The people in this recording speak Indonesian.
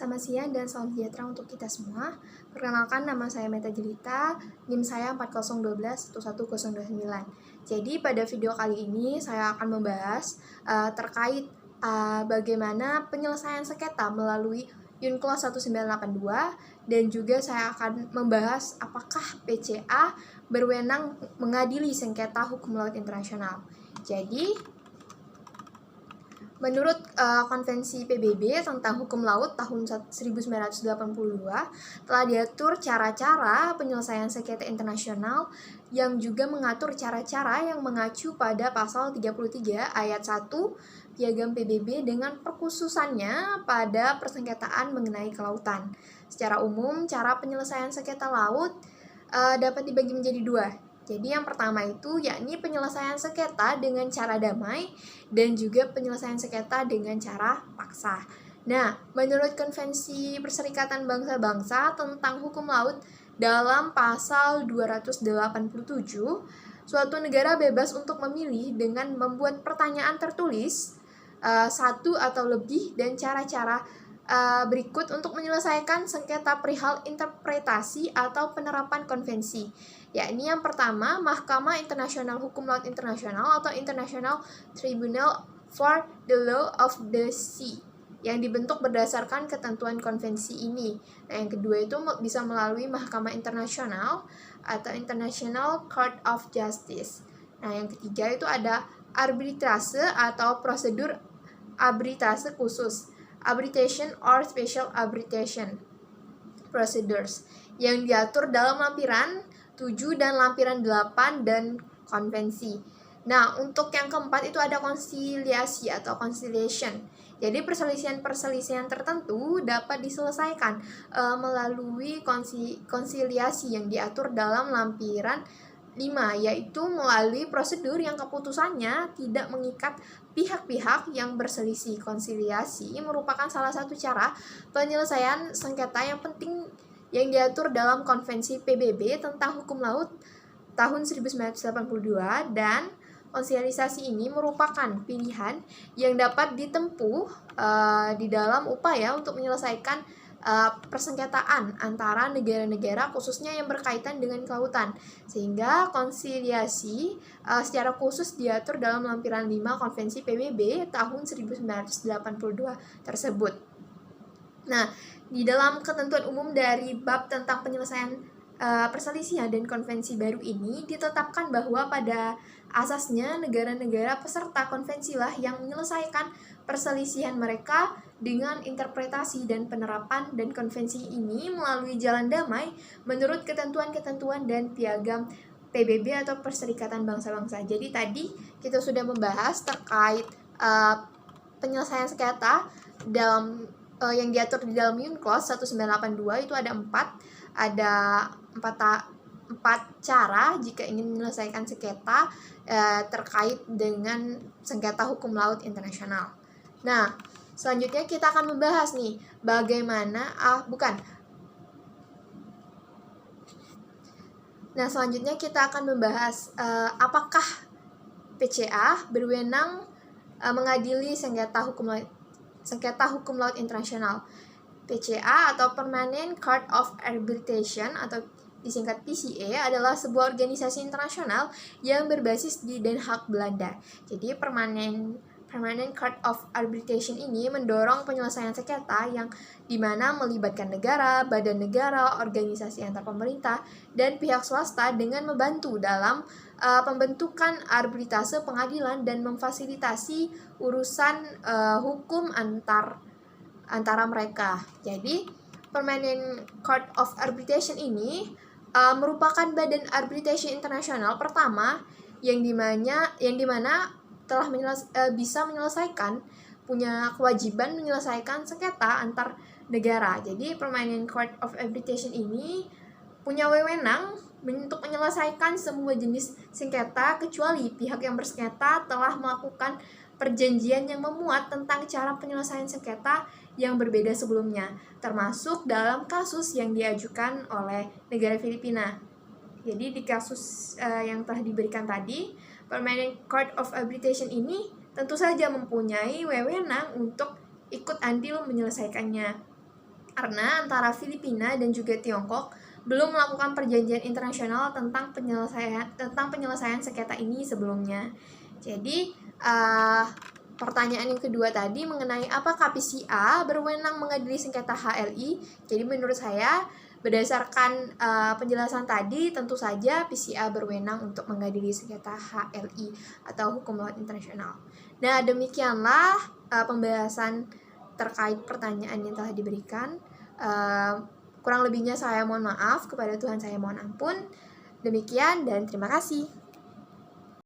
Selamat siang dan salam sejahtera untuk kita semua. Perkenalkan, nama saya Meta Jelita, NIM saya 4012-11029. Jadi pada video kali ini saya akan membahas terkait bagaimana penyelesaian sengketa melalui Unclos 1982, dan juga saya akan membahas apakah PCA berwenang mengadili sengketa hukum laut internasional. Jadi menurut Konvensi PBB tentang Hukum Laut tahun 1982, telah diatur cara-cara penyelesaian sengketa internasional yang juga mengatur cara-cara yang mengacu pada pasal 33 ayat 1 Piagam PBB dengan perkhususannya pada persengketaan mengenai kelautan. Secara umum, cara penyelesaian sengketa laut dapat dibagi menjadi dua. Jadi yang pertama itu yakni penyelesaian sengketa dengan cara damai dan juga penyelesaian sengketa dengan cara paksa. Nah, menurut Konvensi Perserikatan Bangsa-Bangsa tentang Hukum Laut dalam pasal 287, suatu negara bebas untuk memilih dengan membuat pertanyaan tertulis satu atau lebih dan cara-cara berikut untuk menyelesaikan sengketa perihal interpretasi atau penerapan konvensi, yakni yang pertama, Mahkamah Internasional Hukum Laut Internasional atau International Tribunal for the Law of the Sea yang dibentuk berdasarkan ketentuan konvensi ini. Nah, yang kedua itu bisa melalui Mahkamah Internasional atau International Court of Justice. Nah, yang ketiga itu ada arbitrase atau prosedur arbitrase khusus, arbitration or special arbitration procedures, yang diatur dalam lampiran 7 dan lampiran 8 dan konvensi. Nah, untuk yang keempat itu ada konsiliasi atau conciliation. Jadi perselisihan-perselisihan tertentu dapat diselesaikan melalui konsiliasi yang diatur dalam lampiran 5, yaitu melalui prosedur yang keputusannya tidak mengikat pihak-pihak yang berselisih. Konsiliasi merupakan salah satu cara penyelesaian sengketa yang penting yang diatur dalam Konvensi PBB tentang Hukum Laut tahun 1982, dan konsiliasi ini merupakan pilihan yang dapat ditempuh di dalam upaya untuk menyelesaikan persengketaan antara negara-negara khususnya yang berkaitan dengan kelautan, sehingga konsiliasi secara khusus diatur dalam lampiran 5 Konvensi PBB tahun 1982 tersebut. Nah, di dalam ketentuan umum dari bab tentang penyelesaian perselisihan dan konvensi baru ini ditetapkan bahwa pada asasnya negara-negara peserta konvensi lah yang menyelesaikan perselisihan mereka dengan interpretasi dan penerapan dan konvensi ini melalui jalan damai menurut ketentuan-ketentuan dan piagam PBB atau Perserikatan Bangsa-Bangsa. Jadi tadi kita sudah membahas terkait penyelesaian sengketa dalam yang diatur di dalam Unclos 1982 itu ada empat cara jika ingin menyelesaikan sengketa terkait dengan sengketa hukum laut internasional. Nah, selanjutnya kita akan membahas nih bagaimana selanjutnya kita akan membahas apakah PCA berwenang mengadili sengketa hukum laut internasional. PCA atau Permanent Court of Arbitration atau disingkat PCA adalah sebuah organisasi internasional yang berbasis di Den Haag, Belanda. Jadi Permanent Court of Arbitration ini mendorong penyelesaian sengketa yang dimana melibatkan negara, badan negara, organisasi antar pemerintah, dan pihak swasta dengan membantu dalam pembentukan arbitrase pengadilan dan memfasilitasi urusan hukum antara mereka. Jadi Permanent Court of Arbitration ini merupakan badan arbitration internasional pertama yang dimana telah bisa menyelesaikan, punya kewajiban menyelesaikan sengketa antar negara. Jadi Permanent Court of Arbitration ini punya wewenang untuk menyelesaikan semua jenis sengketa kecuali pihak yang bersengketa telah melakukan perjanjian yang memuat tentang cara penyelesaian sengketa yang berbeda sebelumnya, termasuk dalam kasus yang diajukan oleh negara Filipina. Jadi di kasus yang telah diberikan tadi, Permanent Court of Arbitration ini tentu saja mempunyai wewenang untuk ikut andil menyelesaikannya. karena antara Filipina dan juga Tiongkok belum melakukan perjanjian internasional tentang penyelesaian sengketa ini sebelumnya. Jadi pertanyaan yang kedua tadi mengenai apakah PCA berwenang mengadili sengketa HLI. Jadi menurut saya berdasarkan penjelasan tadi, tentu saja PCA berwenang untuk mengadili sengketa HLI atau hukum laut internasional. Nah, demikianlah pembahasan terkait pertanyaan yang telah diberikan. Kurang lebihnya saya mohon maaf, kepada Tuhan saya mohon ampun. Demikian dan terima kasih.